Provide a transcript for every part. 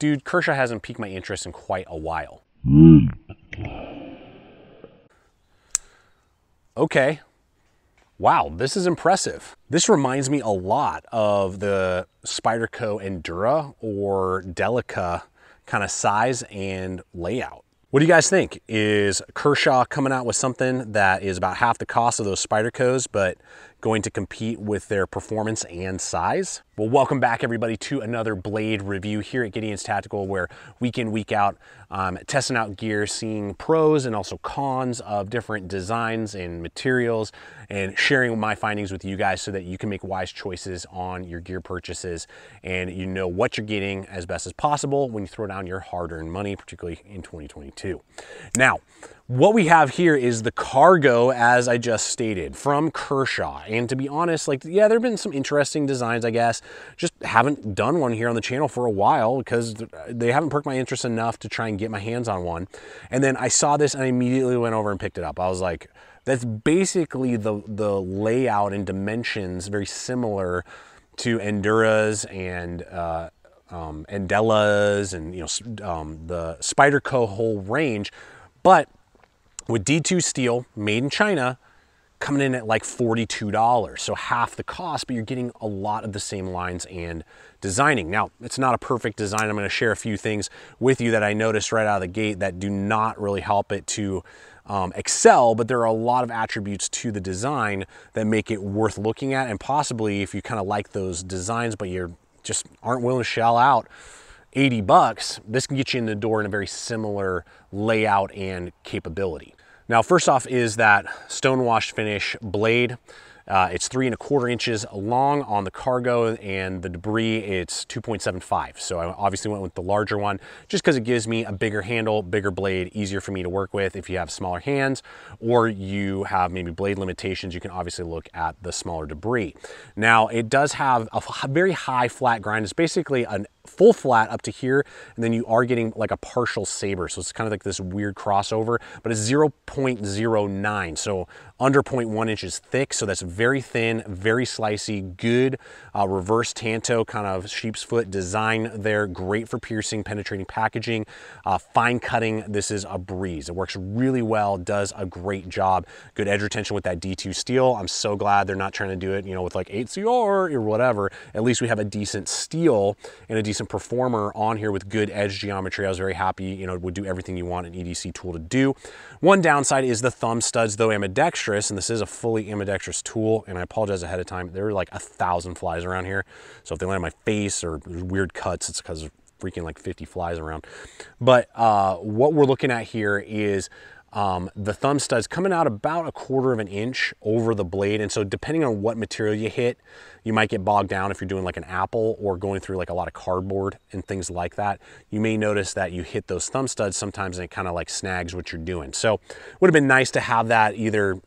dude, Kershaw hasn't piqued my interest in quite a while. Okay. Wow, this is impressive. This reminds me a lot of the Spyderco Endura or Delica kind of size and layout. What do you guys think? Is Kershaw coming out with something that is about half the cost of those Spydercos, but going to compete with their performance and size? Well, welcome back everybody to another blade review here at Gideon's Tactical, where week in, week out, testing out gear, seeing pros and also cons of different designs and materials, and sharing my findings with you guys so that you can make wise choices on your gear purchases and you know what you're getting as best as possible when you throw down your hard-earned money, particularly in 2022. Now, what we have here is the Cargo, as I just stated, from Kershaw. And to be honest, like, yeah, there have been some interesting designs, I guess. Just haven't done one here on the channel for a while because they haven't perked my interest enough to try and get my hands on one. And then I saw this and I immediately went over and picked it up. I was like, that's basically the layout and dimensions very similar to Enduras and Endelas and the Spyderco whole range, but with D2 steel made in China coming in at like $42, so half the cost, but you're getting a lot of the same lines and designing. Now, it's not a perfect design. I'm going to share a few things with you that I noticed right out of the gate that do not really help it to excel, but there are a lot of attributes to the design that make it worth looking at, and possibly if you kind of like those designs but you're just aren't willing to shell out 80 bucks, this can get you in the door in a very similar layout and capability. Now, first off is that stonewashed finish blade. It's 3 1/4 inches long on the Cargo, and the debris, it's 2.75. So I obviously went with the larger one just because it gives me a bigger handle, bigger blade, easier for me to work with. If you have smaller hands or you have maybe blade limitations, you can obviously look at the smaller debris. Now, it does have a very high flat grind. It's basically a full flat up to here, and then you are getting like a partial saber. So it's kind of like this weird crossover, but it's 0.09. So under 0.1 inches thick. So that's very thin, very slicey, good reverse tanto kind of sheep's foot design there. Great for piercing, penetrating packaging, fine cutting. This is a breeze. It works really well, does a great job. Good edge retention with that D2 steel. I'm so glad they're not trying to do it, with like 8CR or whatever. At least we have a decent steel and a decent performer on here with good edge geometry. I was very happy, it would do everything you want an EDC tool to do. One downside is the thumb studs, though ambidextrous, and this is a fully ambidextrous tool, and I apologize ahead of time. There are like 1,000 flies around here. So if they land on my face or there's weird cuts, it's because there's freaking like 50 flies around. But what we're looking at here is the thumb studs coming out about 1/4 inch over the blade. And so depending on what material you hit, you might get bogged down if you're doing like an apple or going through like a lot of cardboard and things like that. You may notice that you hit those thumb studs sometimes and it kind of like snags what you're doing. So would have been nice to have that either,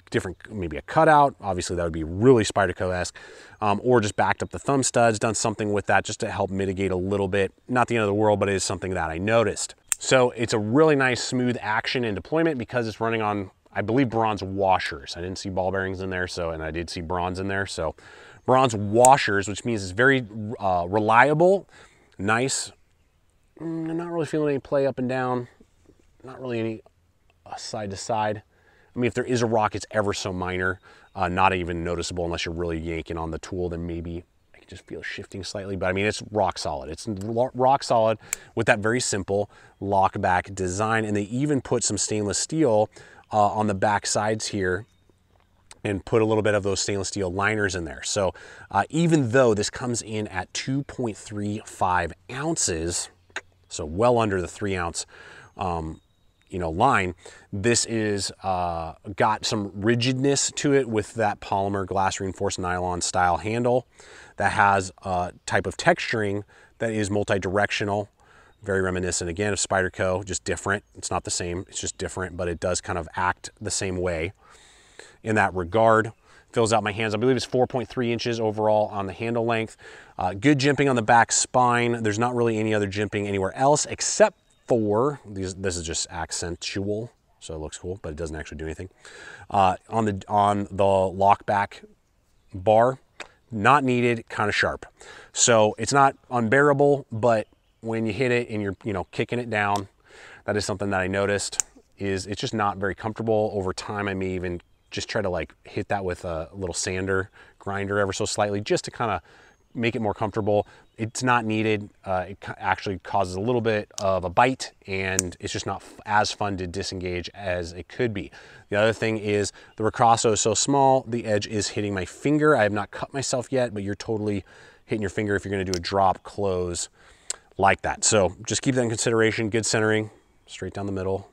different, maybe a cutout. Obviously that would be really Spyderco-esque, or just backed up the thumb studs, done something with that just to help mitigate a little bit. Not the end of the world, but it is something that I noticed. So it's a really nice smooth action and deployment because it's running on, I believe, bronze washers. I didn't see ball bearings in there, and I did see bronze in there. So bronze washers, which means it's very reliable, nice. I'm not really feeling any play up and down, not really any side to side. I mean, if there is a rock, it's ever so minor, not even noticeable unless you're really yanking on the tool, then maybe I can just feel shifting slightly, but I mean, it's rock solid. It's rock solid with that very simple lock back design. And they even put some stainless steel on the back sides here and put a little bit of those stainless steel liners in there. So even though this comes in at 2.35 ounces, so well under the 3 ounce line, this is got some rigidness to it with that polymer glass reinforced nylon style handle that has a type of texturing that is multi-directional, very reminiscent again of Spyderco, just different. It's not the same, it's just different, but it does kind of act the same way in that regard. Fills out my hands. I believe it's 4.3 inches overall on the handle length. Good jimping on the back spine. There's not really any other jimping anywhere else except for these. This is just accentual, so it looks cool, but it doesn't actually do anything. On the lock back bar, not needed, kind of sharp. So it's not unbearable, but when you hit it and you're, you know, kicking it down, that is something that I noticed, is it's just not very comfortable. Over time, I may even just try to like hit that with a little sander, grinder ever so slightly, just to kind of make it more comfortable. It's not needed. It actually causes a little bit of a bite, and it's just not as fun to disengage as it could be. The other thing is the Ricasso is so small, the edge is hitting my finger. I have not cut myself yet, but you're totally hitting your finger if you're gonna do a drop close like that. So just keep that in consideration. Good centering, straight down the middle,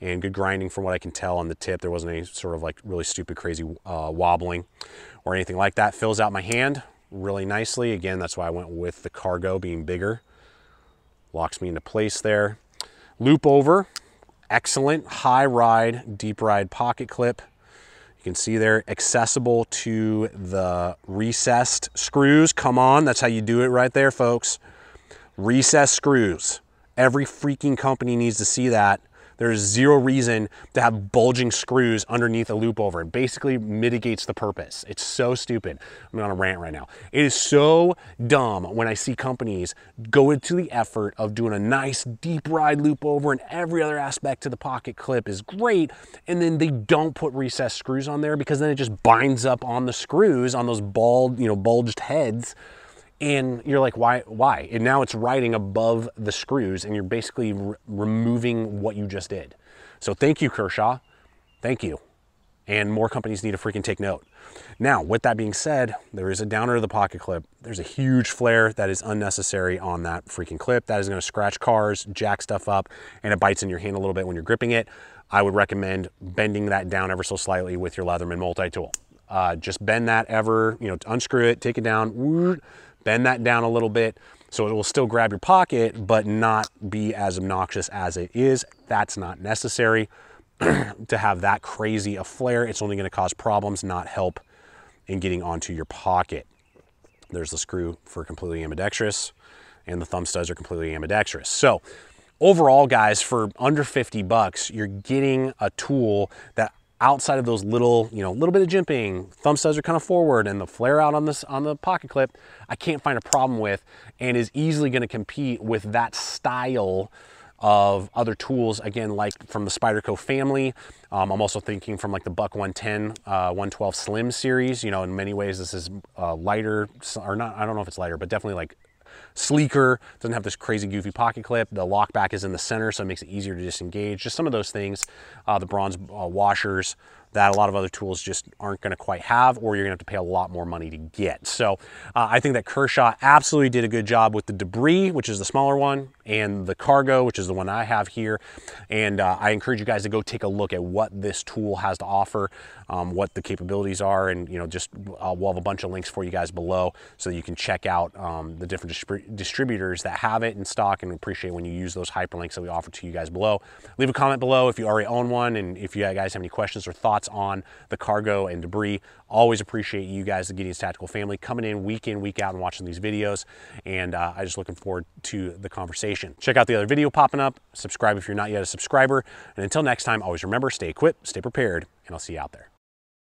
and good grinding from what I can tell on the tip. There wasn't any sort of like really stupid, crazy wobbling or anything like that. Fills out my hand really nicely. Again, that's why I went with the cargo being bigger. Locks me into place there. Loop over, excellent. High ride, deep ride pocket clip. You can see there, accessible to the recessed screws. Come on, that's how you do it right there, folks. Recessed screws. Every freaking company needs to see that. There's zero reason to have bulging screws underneath a loop over. It basically mitigates the purpose. It's so stupid. I'm on a rant right now. It is so dumb when I see companies go into the effort of doing a nice deep ride loop over, and every other aspect to the pocket clip is great, and then they don't put recessed screws on there, because then it just binds up on the screws on those bulged heads. And you're like, why? And now it's riding above the screws, and you're basically removing what you just did. So thank you, Kershaw. Thank you. And more companies need to freaking take note. Now, with that being said, there is a downer to the pocket clip. There's a huge flare that is unnecessary on that freaking clip. That is going to scratch cars, jack stuff up, and it bites in your hand a little bit when you're gripping it. I would recommend bending that down ever so slightly with your Leatherman multi-tool. Just bend that unscrew it, take it down, bend that down a little bit so it will still grab your pocket, but not be as obnoxious as it is. That's not necessary to have that crazy a flare. It's only going to cause problems, not help in getting onto your pocket. There's the screw for completely ambidextrous, and the thumb studs are completely ambidextrous. So overall, guys, for under 50 bucks, you're getting a tool that, outside of those little bit of jimping, thumb studs are kind of forward, and the flare out on the pocket clip, I can't find a problem with, and is easily going to compete with that style of other tools. Again, like from the Spyderco family. I'm also thinking from like the Buck 110, 112 Slim series. In many ways, this is lighter, or not, I don't know if it's lighter, but definitely like sleeker, doesn't have this crazy goofy pocket clip. The lock back is in the center, so it makes it easier to disengage. Just some of those things, the bronze washers that a lot of other tools just aren't going to quite have, or you're going to have to pay a lot more money to get. So I think that Kershaw absolutely did a good job with the Debris, which is the smaller one, and the Cargo, which is the one I have here. And I encourage you guys to go take a look at what this tool has to offer, what the capabilities are, and we'll have a bunch of links for you guys below so that you can check out the different distributors that have it in stock, and appreciate when you use those hyperlinks that we offer to you guys below. Leave a comment below if you already own one, and if you guys have any questions or thoughts on the Cargo and Debris. Always appreciate you guys, the Gideon's Tactical family, coming in, week out and watching these videos, and I'm just looking forward to the conversation. Check out the other video popping up, subscribe if you're not yet a subscriber, and until next time, always remember, stay equipped, stay prepared, and I'll see you out there.